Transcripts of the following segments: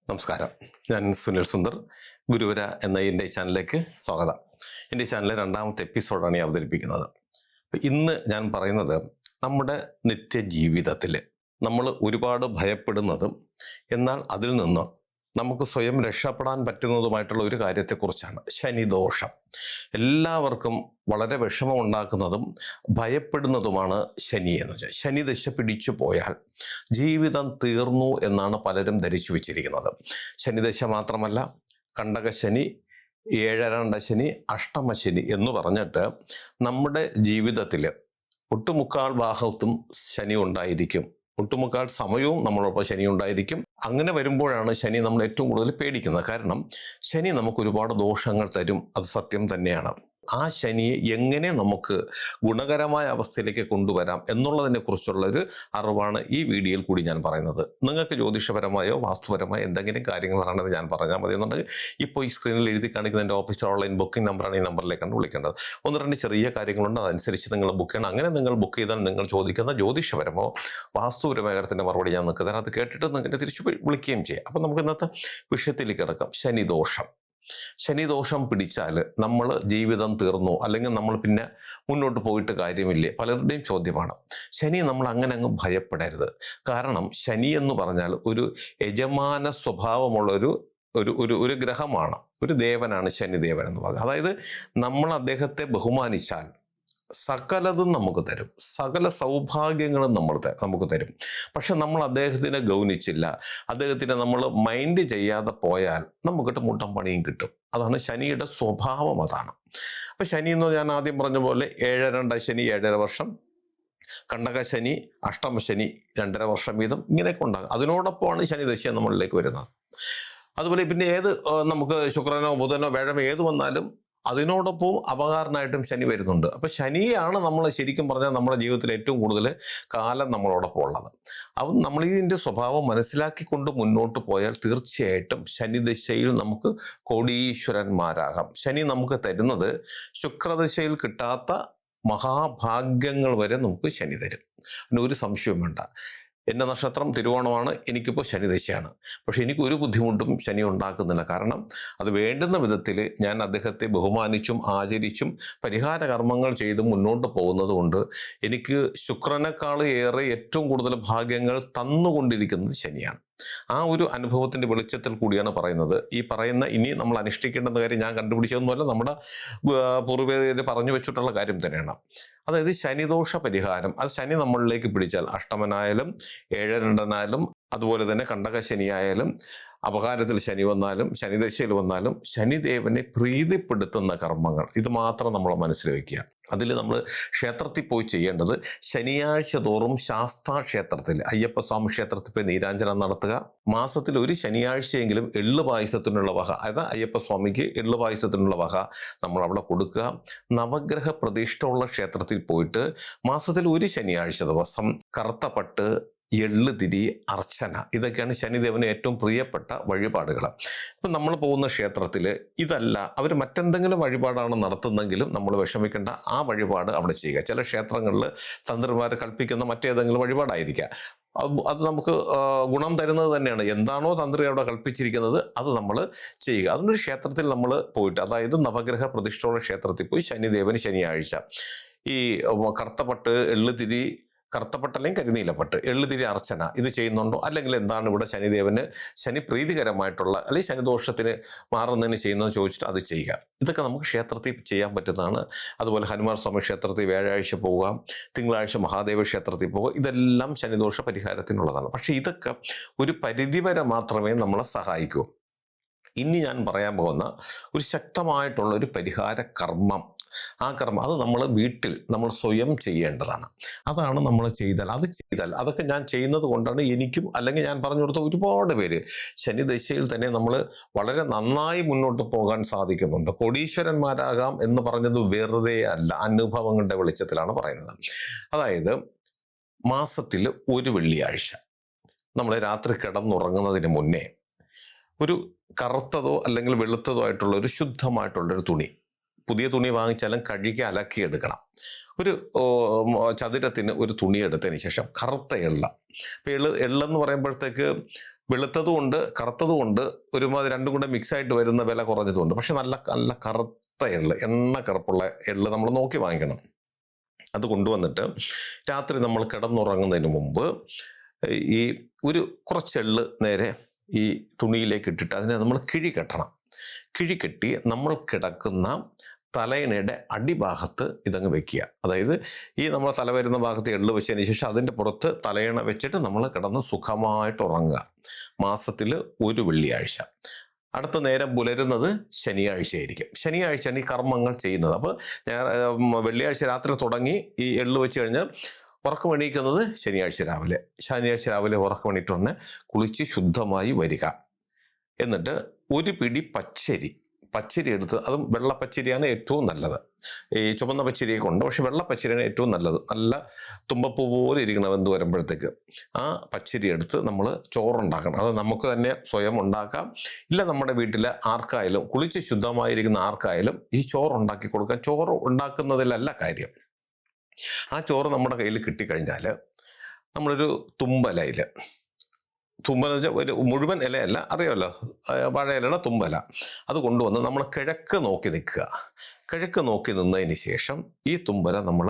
നമസ്കാരം. ഞാൻ സുനിൽ സുന്ദർ. ഗുരുവര എന്ന എൻ്റെ ചാനലിലേക്ക് സ്വാഗതം. എൻ്റെ ചാനലിലെ രണ്ടാമത്തെ എപ്പിസോഡാണ് ഈ അവതരിപ്പിക്കുന്നത്. ഇന്ന് ഞാൻ പറയുന്നത് നമ്മുടെ നിത്യജീവിതത്തിൽ നമ്മൾ ഒരുപാട് ഭയപ്പെടുന്നതും എന്നാൽ അതിൽ നിന്ന് നമുക്ക് സ്വയം രക്ഷപ്പെടാൻ പറ്റുന്നതുമായിട്ടുള്ള ഒരു കാര്യത്തെക്കുറിച്ചാണ്. ശനിദോഷം. എല്ലാവർക്കും വളരെ വിഷമമുണ്ടാക്കുന്നതും ഭയപ്പെടുന്നതുമാണ് ശനി എന്ന് വെച്ചാൽ. ശനിദശ പിടിച്ചു പോയാൽ ജീവിതം തീർന്നു എന്നാണ് പലരും ധരിച്ചു വെച്ചിരിക്കുന്നത്. ശനിദശ മാത്രമല്ല, കണ്ടകശനി, ഏഴരണ്ട ശനി, അഷ്ടമശനി എന്ന് പറഞ്ഞിട്ട് നമ്മുടെ ജീവിതത്തിൽ ഒട്ടുമുക്കാൽ ഭാഗത്തും ശനി ഉണ്ടായിരിക്കും. ഒട്ടുമുക്കാൽ സമയവും നമ്മളോടൊപ്പം ശനി ഉണ്ടായിരിക്കും. അങ്ങനെ വരുമ്പോഴാണ് ശനി നമ്മൾ ഏറ്റവും കൂടുതൽ പേടിക്കുന്നത്. കാരണം ശനി നമുക്ക് ഒരുപാട് ദോഷങ്ങൾ തരും, അത് സത്യം തന്നെയാണ്. ആ ശനിയെ എങ്ങനെ നമുക്ക് ഗുണകരമായ അവസ്ഥയിലേക്ക് കൊണ്ടുവരാം എന്നുള്ളതിനെ കുറിച്ചുള്ളൊരു അറിവാണ് ഈ വീഡിയോയിൽ കൂടി ഞാൻ പറയുന്നത്. നിങ്ങൾക്ക് ജ്യോതിഷപരമായോ വാസ്തുപരമായോ എന്തെങ്കിലും കാര്യങ്ങളാണെന്ന് ഞാൻ പറഞ്ഞാൽ മതി എന്നുണ്ടെങ്കിൽ ഇപ്പോൾ ഈ സ്ക്രീനിൽ എഴുതി കാണിക്കുന്ന എൻ്റെ ഓഫീസിൽ ഓൺലൈൻ ബുക്കിംഗ് നമ്പറാണ്. ഈ നമ്പറിലേക്കാണ് വിളിക്കേണ്ടത്. ഒന്ന് രണ്ട് ചെറിയ കാര്യങ്ങളുണ്ട്, അതനുസരിച്ച് നിങ്ങൾ ബുക്ക് ചെയ്യണം. അങ്ങനെ നിങ്ങൾ ബുക്ക് ചെയ്താൽ നിങ്ങൾ ചോദിക്കുന്ന ജ്യോതിഷപരമോ വാസ്തുപരമായ കാര്യത്തിൻ്റെ മറുപടി ഞാൻ നിങ്ങൾക്ക് തരാം. അത് കേട്ടിട്ട് നിങ്ങൾക്ക് തിരിച്ചു വിളിക്കുകയും ചെയ്യാം. അപ്പം നമുക്ക് ഇന്നത്തെ വിഷയത്തിലേക്ക് കിടക്കാം. ശനിദോഷം. ശനിദോഷം പിടിച്ചാൽ നമ്മൾ ജീവിതം തീർന്നു, അല്ലെങ്കിൽ നമ്മൾ പിന്നെ മുന്നോട്ട് പോയിട്ട് കാര്യമില്ലേ, പലരുടെയും ചോദ്യമാണ്. ശനി നമ്മൾ അങ്ങനെ അങ്ങ് ഭയപ്പെടരുത്. കാരണം ശനി എന്ന് പറഞ്ഞാൽ ഒരു യജമാന സ്വഭാവമുള്ളൊരു ഒരു ഗ്രഹമാണ്, ഒരു ദേവനാണ് ശനിദേവൻ എന്ന് പറഞ്ഞാൽ. അതായത് നമ്മൾ അദ്ദേഹത്തെ ബഹുമാനിച്ചാൽ സകലതും നമുക്ക് തരും, സകല സൗഭാഗ്യങ്ങളും നമുക്ക് തരും. പക്ഷെ നമ്മൾ അദ്ദേഹത്തിനെ ഗൗനിച്ചില്ല, അദ്ദേഹത്തിനെ നമ്മൾ മൈൻഡ് ചെയ്യാതെ പോയാൽ നമുക്കിട്ട് മുട്ടം പണിയും കിട്ടും. അതാണ് ശനിയുടെ സ്വഭാവം. അതാണ്. അപ്പം ശനി എന്ന് ഞാൻ ആദ്യം പറഞ്ഞ പോലെ ഏഴരണ്ട ശനി 7.5 വർഷം, കണ്ടകശനി, അഷ്ടമശനി 2.5 വർഷം വീതം ഇങ്ങനെയൊക്കെ ഉണ്ടാകും. അതിനോടൊപ്പമാണ് ശനിദശ നമ്മളിലേക്ക് വരുന്നത്. അതുപോലെ പിന്നെ നമുക്ക് ശുക്രനോ ബുധനോ വ്യാഴമോ ഏത് വന്നാലും അതിനോടൊപ്പം അപകാരനായിട്ടും ശനി വരുന്നുണ്ട്. അപ്പം ശനിയാണ് നമ്മൾ ശരിക്കും പറഞ്ഞാൽ നമ്മുടെ ജീവിതത്തിൽ ഏറ്റവും കൂടുതൽ കാലം നമ്മളോടൊപ്പം ഉള്ളത്. അപ്പം നമ്മൾ ഇതിൻ്റെ സ്വഭാവം മനസ്സിലാക്കിക്കൊണ്ട് മുന്നോട്ട് പോയാൽ തീർച്ചയായിട്ടും ശനിദശയിൽ നമുക്ക് കോടീശ്വരന്മാരാകാം. ശനി നമുക്ക് തരുന്നത് ശുക്രദശയിൽ കിട്ടാത്ത മഹാഭാഗ്യങ്ങൾ വരെ നമുക്ക് ശനി തരും. പിന്നെ ഒരു സംശയവും വേണ്ട. എൻ്റെ നക്ഷത്രം തിരുവോണമാണ്, എനിക്കിപ്പോൾ ശനിദശയാണ്. പക്ഷെ എനിക്ക് ഒരു ബുദ്ധിമുട്ടും ശനി ഉണ്ടാക്കുന്നില്ല. കാരണം അത് വേണ്ടുന്ന വിധത്തിൽ ഞാൻ അദ്ദേഹത്തെ ബഹുമാനിച്ചും ആചരിച്ചും പരിഹാര കർമ്മങ്ങൾ ചെയ്തും മുന്നോട്ട് പോകുന്നത് കൊണ്ട് എനിക്ക് ശുക്രനേക്കാൾ ഏറെ ഏറ്റവും കൂടുതൽ ഭാഗ്യങ്ങൾ തന്നുകൊണ്ടിരിക്കുന്നത് ശനിയാണ്. ആ ഒരു അനുഭവത്തിൻ്റെ വെളിച്ചത്തിൽ കൂടിയാണ് പറയുന്നത്. ഈ പറയുന്ന ഇനി നമ്മൾ അനുഷ്ഠിക്കേണ്ട കാര്യം ഞാൻ കണ്ടുപിടിച്ചതൊന്നുമല്ല, നമ്മുടെ പൂർവ്വികർ പറഞ്ഞു വെച്ചിട്ടുള്ള കാര്യം തന്നെയാണ്. അതായത് ശനിദോഷ പരിഹാരം. അത് ശനി നമ്മളിലേക്ക് പിടിച്ചാൽ, അഷ്ടമനായാലും ഏഴരണ്ടനായാലും അതുപോലെ തന്നെ കണ്ടകശനിയായാലും അപകാരത്തിൽ ശനി വന്നാലും ശനിദശയിൽ വന്നാലും ശനിദേവനെ പ്രീതിപ്പെടുത്തുന്ന കർമ്മങ്ങൾ ഇത് മാത്രം നമ്മൾ മനസ്സിൽ വയ്ക്കുക. അതിൽ നമ്മൾ ക്ഷേത്രത്തിൽ പോയി ചെയ്യേണ്ടത് ശനിയാഴ്ച തോറും ശാസ്താ ക്ഷേത്രത്തിൽ, അയ്യപ്പസ്വാമി ക്ഷേത്രത്തിൽ പോയി നീരാഞ്ജനം നടത്തുക. മാസത്തിൽ ഒരു ശനിയാഴ്ചയെങ്കിലും എള്ളു പായസത്തിനുള്ള വക, അതായത് അയ്യപ്പസ്വാമിക്ക് എള്ളു പായസത്തിനുള്ള വക നമ്മൾ അവിടെ കൊടുക്കുക. നവഗ്രഹ പ്രതിഷ്ഠയുള്ള ക്ഷേത്രത്തിൽ പോയിട്ട് മാസത്തിൽ ഒരു ശനിയാഴ്ച ദിവസം കറുത്ത പട്ട്, എള്ളുതിരി, അർച്ചന, ഇതൊക്കെയാണ് ശനിദേവന് ഏറ്റവും പ്രിയപ്പെട്ട വഴിപാടുകൾ. ഇപ്പം നമ്മൾ പോകുന്ന ക്ഷേത്രത്തിൽ ഇതല്ല, അവർ മറ്റെന്തെങ്കിലും വഴിപാടാണ് നടത്തുന്നെങ്കിലും നമ്മൾ വിഷമിക്കേണ്ട, ആ വഴിപാട് അവിടെ ചെയ്യുക. ചില ക്ഷേത്രങ്ങളിൽ തന്ത്രിമാർ കൽപ്പിക്കുന്ന മറ്റേതെങ്കിലും വഴിപാടായിരിക്കുക. അത് നമുക്ക് ഗുണം തരുന്നത് തന്നെയാണ്. എന്താണോ തന്ത്രി അവിടെ കൽപ്പിച്ചിരിക്കുന്നത് അത് നമ്മൾ ചെയ്യുക. അതിനൊരു ക്ഷേത്രത്തിൽ നമ്മൾ പോയിട്ട്, അതായത് നവഗ്രഹ പ്രതിഷ്ഠയുള്ള ക്ഷേത്രത്തിൽ പോയി ശനിദേവന് ശനിയാഴ്ച ഈ കറുത്തപ്പട്ട്, എള്ളുതിരി, കറുത്തപ്പട്ട് അല്ലെങ്കിൽ കരിനീലപ്പട്ട്, എള്ളുതിരി അർച്ചന ഇത് ചെയ്യുന്നുണ്ടോ, അല്ലെങ്കിൽ എന്താണ് ഇവിടെ ശനിദേവന് ശനി പ്രീതികരമായിട്ടുള്ള അല്ലെങ്കിൽ ശനിദോഷത്തിന് മാറുന്നതിന് ചെയ്യുന്നതെന്ന് ചോദിച്ചിട്ട് അത് ചെയ്യുക. ഇതൊക്കെ നമുക്ക് ക്ഷേത്രത്തിൽ ചെയ്യാൻ പറ്റുന്നതാണ്. അതുപോലെ ഹനുമാൻ സ്വാമി ക്ഷേത്രത്തിൽ വ്യാഴാഴ്ച പോവുക, തിങ്കളാഴ്ച മഹാദേവ ക്ഷേത്രത്തിൽ പോവുക. ഇതെല്ലാം ശനിദോഷ പരിഹാരത്തിനുള്ളതാണ്. പക്ഷേ ഇതൊക്കെ ഒരു പരിധിവരെ മാത്രമേ നമ്മളെ സഹായിക്കൂ. ഇനി ഞാൻ പറയാൻ പോകുന്ന ഒരു ശക്തമായിട്ടുള്ള ഒരു പരിഹാര കർമ്മം, ആ കർമ്മം അത് നമ്മൾ വീട്ടിൽ നമ്മൾ സ്വയം ചെയ്യേണ്ടതാണ്. അതാണ് നമ്മൾ ചെയ്താൽ അതൊക്കെ ഞാൻ ചെയ്യുന്നത് കൊണ്ടാണ് എനിക്കും, അല്ലെങ്കിൽ ഞാൻ പറഞ്ഞു കൊടുത്ത ഒരുപാട് പേര് ശനിദശയിൽ തന്നെ നമ്മൾ വളരെ നന്നായി മുന്നോട്ട് പോകാൻ സാധിക്കുന്നുണ്ട്. കോടീശ്വരന്മാരാകാം എന്ന് പറഞ്ഞത് വെറുതെ അല്ല, അനുഭവങ്ങളുടെ വെളിച്ചത്തിലാണ് പറയുന്നത്. അതായത് മാസത്തിൽ ഒരു വെള്ളിയാഴ്ച നമ്മൾ രാത്രി കിടന്നുറങ്ങുന്നതിന് മുന്നേ ഒരു കറുത്തതോ അല്ലെങ്കിൽ വെളുത്തതോ ആയിട്ടുള്ള ഒരു ശുദ്ധമായിട്ടുള്ളൊരു തുണി, പുതിയ തുണി വാങ്ങിച്ചാലും കഴുകി അലക്കിയെടുക്കണം. ഒരു ചതുരത്തിന് ഒരു തുണി എടുത്തതിന് ശേഷം കറുത്ത എള്ള. ഇപ്പം എള്ളെന്ന് പറയുമ്പോഴത്തേക്ക് വെളുത്തതുകൊണ്ട് കറുത്തതുകൊണ്ട് ഒരുമാതിരി രണ്ടും കൂടെ മിക്സായിട്ട് വരുന്ന വില കുറഞ്ഞതുകൊണ്ട്. പക്ഷെ നല്ല നല്ല കറുത്ത എള്ള്, എണ്ണ കറുപ്പുള്ള എള്ള് നമ്മൾ നോക്കി വാങ്ങിക്കണം. അത് കൊണ്ടുവന്നിട്ട് രാത്രി നമ്മൾ കിടന്നുറങ്ങുന്നതിന് മുമ്പ് ഈ കുറച്ച് എള്ള് നേരെ ഈ തുണിയിലേക്ക് ഇട്ടിട്ട് അതിനെ നമ്മൾ കിഴി കെട്ടണം. കിഴി കെട്ടി നമ്മൾ കിടക്കുന്ന തലയിണയുടെ അടിഭാഗത്ത് ഇതങ്ങ് വെക്കുക. അതായത് ഈ നമ്മൾ തല വരുന്ന ഭാഗത്ത് എള്ള് വെച്ചതിന് ശേഷം അതിൻ്റെ പുറത്ത് തലയിണ വെച്ചിട്ട് നമ്മൾ കിടന്ന് സുഖമായിട്ട് ഉറങ്ങുക. മാസത്തിൽ ഒരു വെള്ളിയാഴ്ച. അടുത്ത നേരം പുലരുന്നത് ശനിയാഴ്ചയായിരിക്കും. ശനിയാഴ്ചയാണ് ഈ കർമ്മങ്ങൾ ചെയ്യുന്നത്. അപ്പോൾ വെള്ളിയാഴ്ച രാത്രി തുടങ്ങി ഈ എള്ള് വെച്ച് കഴിഞ്ഞാൽ ഉറക്കം എണീക്കുന്നത് ശനിയാഴ്ച രാവിലെ ഉറക്കം എണീറ്റുടനെ കുളിച്ച് ശുദ്ധമായി വരിക. എന്നിട്ട് ഒരു പിടി പച്ചരി എടുത്ത്, അതും വെള്ളപ്പച്ചരിയാണ് ഏറ്റവും നല്ലത്. ഈ ചുവന്ന പച്ചരിയൊക്കെ ഉണ്ട്, പക്ഷെ വെള്ളപ്പച്ചരിയാണ് ഏറ്റവും നല്ലത്. നല്ല തുമ്പപ്പൂ പോലെ ഇരിക്കണം വെന്ത് വരുമ്പോഴത്തേക്ക്. ആ പച്ചരി എടുത്ത് നമ്മൾ ചോറുണ്ടാക്കണം. അത് നമുക്ക് തന്നെ സ്വയം ഉണ്ടാക്കാം. ഇല്ല നമ്മുടെ വീട്ടിലെ ആർക്കായാലും, കുളിച്ച് ശുദ്ധമായിരിക്കുന്ന ആർക്കായാലും ഈ ചോറുണ്ടാക്കി കൊടുക്കാം. ചോറ് ഉണ്ടാക്കുന്നതിലല്ല കാര്യം. ആ ചോറ് നമ്മുടെ കയ്യിൽ കിട്ടിക്കഴിഞ്ഞാൽ നമ്മളൊരു തുമ്പലയിൽ, തുമ്പല വെച്ചാൽ ഒരു മുഴുവൻ ഇലയല്ല, അറിയാമല്ലോ, വാഴയിലയുടെ തുമ്പല, അത് കൊണ്ടുവന്ന് നമ്മൾ കിഴക്ക് നോക്കി നിൽക്കുക. കിഴക്ക് നോക്കി നിന്നതിന് ശേഷം ഈ തുമ്പല നമ്മൾ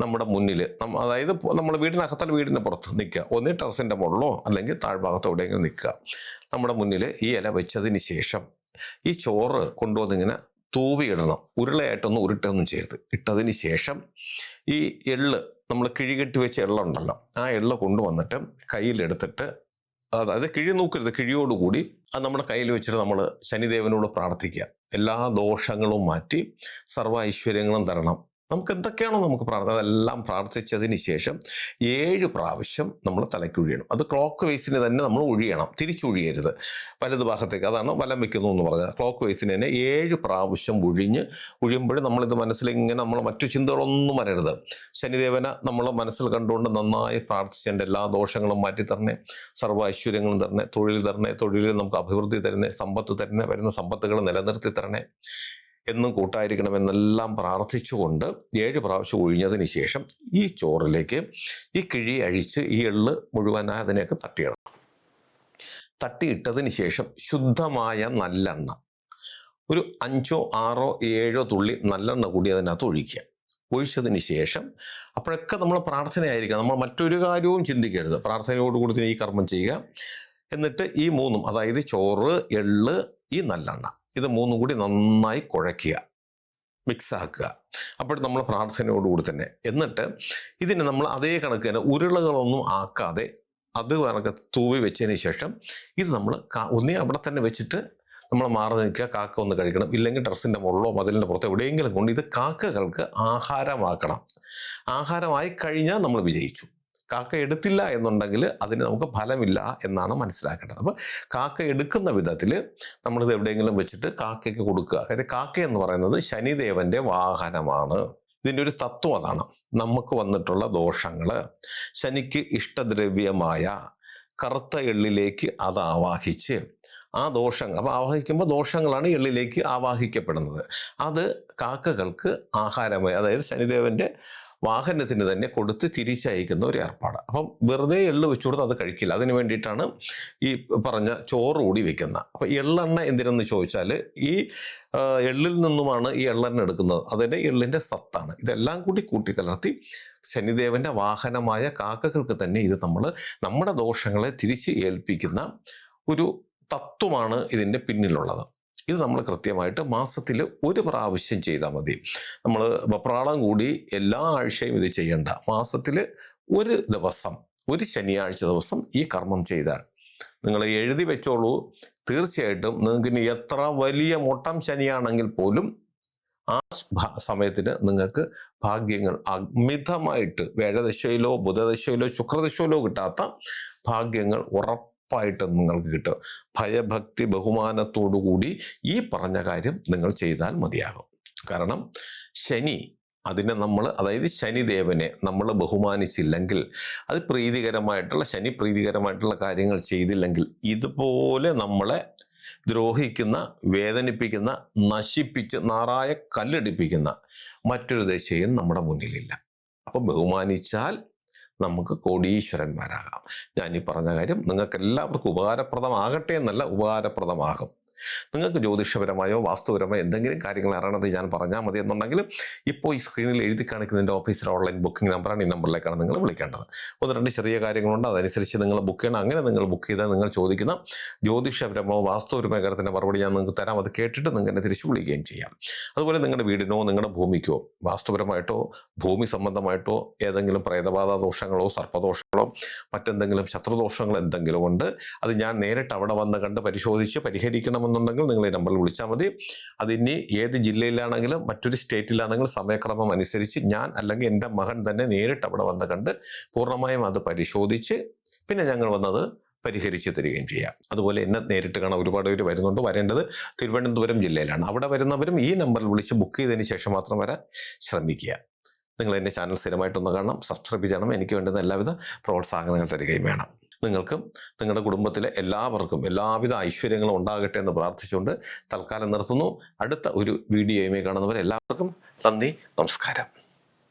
നമ്മുടെ മുന്നിൽ, അതായത് നമ്മൾ വീടിനകത്തല്ല വീടിന് പുറത്ത് നിൽക്കുക. ഒന്നീ ടെറസിൻ്റെ മുകളിലോ അല്ലെങ്കിൽ താഴ്ഭാഗത്തോ എവിടെയെങ്കിലും നിൽക്കുക. നമ്മുടെ മുന്നിൽ ഈ ഇല വെച്ചതിന് ശേഷം ഈ ചോറ് കൊണ്ടുവന്നിങ്ങനെ തൂവിയിടണം. ഉരുളയായിട്ടൊന്നും ഉരുട്ടൊന്നും ചെയ്യരുത്. ഇട്ടതിന് ശേഷം ഈ എള്ള്, നമ്മൾ കിഴികെട്ടി വെച്ച എള്ളുണ്ടല്ലോ, ആ എള്ള് കൊണ്ടുവന്നിട്ട് കയ്യിലെടുത്തിട്ട്, അതായത് കിഴി നോക്കരുത്, കിഴിയോടുകൂടി അത് നമ്മുടെ കയ്യിൽ വെച്ചിട്ട് നമ്മൾ ശനിദേവനോട് പ്രാർത്ഥിക്കുക. എല്ലാ ദോഷങ്ങളും മാറ്റി സർവ്വ ഐശ്വര്യങ്ങളും തരണം. നമുക്ക് എന്തൊക്കെയാണോ നമുക്ക് അതെല്ലാം പ്രാർത്ഥിച്ചതിന് ശേഷം 7 പ്രാവശ്യം നമ്മൾ തലയ്ക്ക് ഒഴിയണം. അത് ക്ലോക്ക് വൈസിന് തന്നെ നമ്മൾ ഒഴിയണം, തിരിച്ചൊഴിയരുത് വലതു ഭാഗത്തേക്ക്. അതാണ് വലം വെക്കുന്നു എന്ന് പറഞ്ഞത്. ക്ലോക്ക് വൈസിന് തന്നെ 7 പ്രാവശ്യം ഒഴിയുമ്പോഴും നമ്മളിത് മനസ്സിൽ ഇങ്ങനെ നമ്മൾ മറ്റു ചിന്തകളൊന്നും വരരുത്. ശനിദേവനെ നമ്മൾ മനസ്സിൽ കണ്ടുകൊണ്ട് നന്നായി പ്രാർത്ഥിച്ച് എൻ്റെ എല്ലാ ദോഷങ്ങളും മാറ്റി തരണേ, സർവ്വ ഐശ്വര്യങ്ങളും തരണേ, തൊഴിലിൽ നമുക്ക് അഭിവൃദ്ധി തരണേ, സമ്പത്ത് തരണേ, വരുന്ന സമ്പത്തുകൾ നിലനിർത്തി തരണേ എന്നും കൂട്ടായിരിക്കണമെന്നെല്ലാം പ്രാർത്ഥിച്ചുകൊണ്ട് 7 പ്രാവശ്യം ഒഴിഞ്ഞതിന് ശേഷം ഈ ചോറിലേക്ക് ഈ കിഴി അഴിച്ച് ഈ എള്ള് മുഴുവനായി അതിനെയൊക്കെ തട്ടിയിട്ടതിന് ശേഷം ശുദ്ധമായ നല്ലെണ്ണ, ഒരു 5, 6, 7 തുള്ളി നല്ലെണ്ണ കൂടി അതിനകത്ത് ഒഴിക്കുക. ഒഴിച്ചതിന് ശേഷം അപ്പോഴൊക്കെ നമ്മൾ പ്രാർത്ഥനയായിരിക്കണം. നമ്മൾ മറ്റൊരു കാര്യവും ചിന്തിക്കരുത്. പ്രാർത്ഥനയോടുകൂടി ഈ കർമ്മം ചെയ്യുക. എന്നിട്ട് ഈ 3, അതായത് ചോറ്, എള്ള്, ഈ നല്ലെണ്ണ, ഇത് 3 കൂടി നന്നായി കുഴയ്ക്കുക, മിക്സാക്കുക. അപ്പോൾ നമ്മൾ പ്രാർത്ഥനയോടുകൂടി തന്നെ. എന്നിട്ട് ഇതിന് നമ്മൾ അതേ കണക്ക് തന്നെ ഉരുളകളൊന്നും ആക്കാതെ അത് കണക്ക് തൂവി വെച്ചതിന് ശേഷം ഇത് നമ്മൾ ഒന്നേ അവിടെ തന്നെ വെച്ചിട്ട് നമ്മൾ മാറി നിൽക്കുക. കാക്ക ഒന്ന് കഴിക്കണം, ഇല്ലെങ്കിൽ ടെറസിൻ്റെ മുകളിലോ മതിലിൻ്റെ പുറത്തോ എവിടെയെങ്കിലും കൊണ്ട് ഇത് കാക്കകൾക്ക് ആഹാരമാക്കണം. ആഹാരമായി കഴിഞ്ഞാൽ നമ്മൾ വിജയിച്ചു. കാക്ക എടുത്തില്ല എന്നുണ്ടെങ്കിൽ അതിന് നമുക്ക് ഫലമില്ല എന്നാണ് മനസ്സിലാക്കേണ്ടത്. അപ്പോൾ കാക്ക എടുക്കുന്ന വിധത്തിൽ നമ്മളിത് എവിടെയെങ്കിലും വെച്ചിട്ട് കാക്കയ്ക്ക് കൊടുക്കുക. കാര്യം കാക്ക എന്ന് പറയുന്നത് ശനിദേവൻ്റെ വാഹനമാണ്. ഇതിൻ്റെ ഒരു തത്വം അതാണ്. നമുക്ക് വന്നിട്ടുള്ള ദോഷങ്ങൾ ശനിക്ക് ഇഷ്ടദ്രവ്യമായ കറുത്ത എള്ളിലേക്ക് അത് ആവാഹിച്ച് ആ ദോഷങ്ങൾ, അപ്പോൾ ആവാഹിക്കുമ്പോൾ ദോഷങ്ങളാണ് എള്ളിലേക്ക് ആവാഹിക്കപ്പെടുന്നത്. അത് കാക്കകൾക്ക് ആഹാരമായി, അതായത് ശനിദേവൻ്റെ വാഹനത്തിന് തന്നെ കൊടുത്ത് തിരിച്ചയക്കുന്ന ഒരു ഏർപ്പാട്. അപ്പം വെറുതെ എള്ള് വെച്ചു കൊടുത്ത് അത് കഴിക്കില്ല. അതിന് വേണ്ടിയിട്ടാണ് ഈ പറഞ്ഞ ചോറ് കൂടി വെക്കുന്നത്. അപ്പം എള്ളെണ്ണ എന്തിനെന്ന് ചോദിച്ചാൽ ഈ എള്ളിൽ നിന്നുമാണ് ഈ എള്ളെണ്ണ എടുക്കുന്നത്. അതിൻ്റെ എള്ളിൻ്റെ സത്താണ്. ഇതെല്ലാം കൂടി കൂട്ടിക്കലർത്തി ശനിദേവൻ്റെ വാഹനമായ കാക്കകൾക്ക് തന്നെ ഇത് നമ്മുടെ ദോഷങ്ങളെ തിരിച്ച് ഏൽപ്പിക്കുന്ന ഒരു തത്വമാണ് ഇതിൻ്റെ പിന്നിലുള്ളത്. ഇത് നമ്മൾ കൃത്യമായിട്ട് മാസത്തിൽ 1 പ്രാവശ്യം ചെയ്താൽ മതി. നമ്മൾ വെപ്രാളം കൂടി എല്ലാ ആഴ്ചയും ഇത് ചെയ്യേണ്ട. മാസത്തിൽ 1 ദിവസം, ഒരു ശനിയാഴ്ച ദിവസം ഈ കർമ്മം ചെയ്താൽ നിങ്ങൾ എഴുതി വെച്ചോളൂ. തീർച്ചയായിട്ടും നിങ്ങൾക്ക് ഇനി എത്ര വലിയ മൊട്ടം ശനിയാണെങ്കിൽ പോലും ആ സമയത്തിന് നിങ്ങൾക്ക് ഭാഗ്യങ്ങൾ അമിതമായിട്ട്, വ്യാഴദശയിലോ ബുധദശയിലോ ശുക്രദശയിലോ കിട്ടാത്ത ഭാഗ്യങ്ങൾ ഉറപ്പായിട്ട് നിങ്ങൾക്ക് കിട്ടും. ഭയഭക്തി ബഹുമാനത്തോടുകൂടി ഈ പറഞ്ഞ കാര്യം നിങ്ങൾ ചെയ്താൽ മതിയാകും. കാരണം ശനി, അതിനെ അതായത് ശനിദേവനെ നമ്മൾ ബഹുമാനിച്ചില്ലെങ്കിൽ, അത് ശനി പ്രീതികരമായിട്ടുള്ള കാര്യങ്ങൾ ചെയ്തില്ലെങ്കിൽ, ഇതുപോലെ നമ്മളെ ദ്രോഹിക്കുന്ന, വേദനിപ്പിക്കുന്ന, നശിപ്പിച്ച് നാറായ കല്ലെടുപ്പിക്കുന്ന മറ്റൊരു ദശയും നമ്മുടെ മുന്നിലില്ല. അപ്പോൾ ബഹുമാനിച്ചാൽ നമുക്ക് കോടീശ്വരന്മാരാകാം. ഞാൻ ഈ പറഞ്ഞ കാര്യം നിങ്ങൾക്ക് എല്ലാവർക്കും ഉപകാരപ്രദമാകട്ടെ എന്നല്ല, ഉപകാരപ്രദമാകും. നിങ്ങൾക്ക് ജ്യോതിഷപരമായോ വാസ്തുപരമായോ എന്തെങ്കിലും കാര്യങ്ങൾ അറിയണത് ഞാൻ പറഞ്ഞാൽ മതി എന്നുണ്ടെങ്കിൽ ഇപ്പോൾ ഈ സ്ക്രീനിൽ എഴുതി കാണിക്കുന്നതിൻ്റെ ഓഫീസിലെ ഓൺലൈൻ ബുക്കിംഗ് നമ്പറാണ്. ഈ നമ്പറിലേക്കാണ് നിങ്ങൾ വിളിക്കേണ്ടത്. 1-2 ചെറിയ കാര്യങ്ങളുണ്ട്, അതനുസരിച്ച് നിങ്ങൾ ബുക്ക് ചെയ്യണം. അങ്ങനെ നിങ്ങൾ ബുക്ക് ചെയ്താൽ നിങ്ങൾ ചോദിക്കുന്ന ജ്യോതിഷപരമോ വാസ്തുപരമോ കാര്യത്തിൻ്റെ മറുപടി ഞാൻ നിങ്ങൾക്ക് തരാം. അത് കേട്ടിട്ട് നിങ്ങൾ എന്നെ തിരിച്ച് വിളിക്കുകയും ചെയ്യാം. അതുപോലെ നിങ്ങളുടെ വീടിനോ നിങ്ങളുടെ ഭൂമിക്കോ വാസ്തുപരമായിട്ടോ ഭൂമി സംബന്ധമായിട്ടോ ഏതെങ്കിലും പ്രേതബാധ ദോഷങ്ങളോ സർപ്പദോഷങ്ങളോ മറ്റെന്തെങ്കിലും ശത്രുദോഷങ്ങളോ എന്തെങ്കിലും ഉണ്ട്, അത് ഞാൻ നേരിട്ട് അവിടെ വന്ന് കണ്ട് പരിശോധിച്ച് പരിഹരിക്കണമെന്നുണ്ടെങ്കിൽ നിങ്ങൾ ഈ നമ്പറിൽ വിളിച്ചാൽ മതി. അതിനി ഏത് ജില്ലയിലാണെങ്കിലും മറ്റൊരു സ്റ്റേറ്റിലാണെങ്കിലും സമയക്രമം അനുസരിച്ച് ഞാൻ അല്ലെങ്കിൽ എൻ്റെ മകൻ തന്നെ നേരിട്ട് അവിടെ വന്ന് കണ്ട് പൂർണ്ണമായും അത് പരിശോധിച്ച് പിന്നെ ഞങ്ങൾ വന്നത് പരിഹരിച്ച് തരികയും ചെയ്യാം. അതുപോലെ എന്നെ നേരിട്ട് കാണാൻ ഒരുപാട് പേര് വരുന്നുണ്ട്. വരേണ്ടത് തിരുവനന്തപുരം ജില്ലയിലാണ്. അവിടെ വരുന്നവരും ഈ നമ്പറിൽ വിളിച്ച് ബുക്ക് ചെയ്തതിന് ശേഷം മാത്രം വരാൻ ശ്രമിക്കുക. നിങ്ങൾ എൻ്റെ ചാനൽ സ്ഥിരമായിട്ടൊന്ന് കാണണം, സബ്സ്ക്രൈബ് ചെയ്യണം. എനിക്ക് വേണ്ടുന്ന എല്ലാവിധ പ്രോത്സാഹനങ്ങൾ തരികയും വേണം. നിങ്ങൾക്കും നിങ്ങളുടെ കുടുംബത്തിലെ എല്ലാവർക്കും എല്ലാവിധ ഐശ്വര്യങ്ങളും ഉണ്ടാകട്ടെ എന്ന് പ്രാർത്ഥിച്ചുകൊണ്ട് തൽക്കാലം നിർത്തുന്നു. അടുത്ത ഒരു വീഡിയോയുമായി കാണുന്നവരെ എല്ലാവർക്കും നന്ദി, നമസ്കാരം.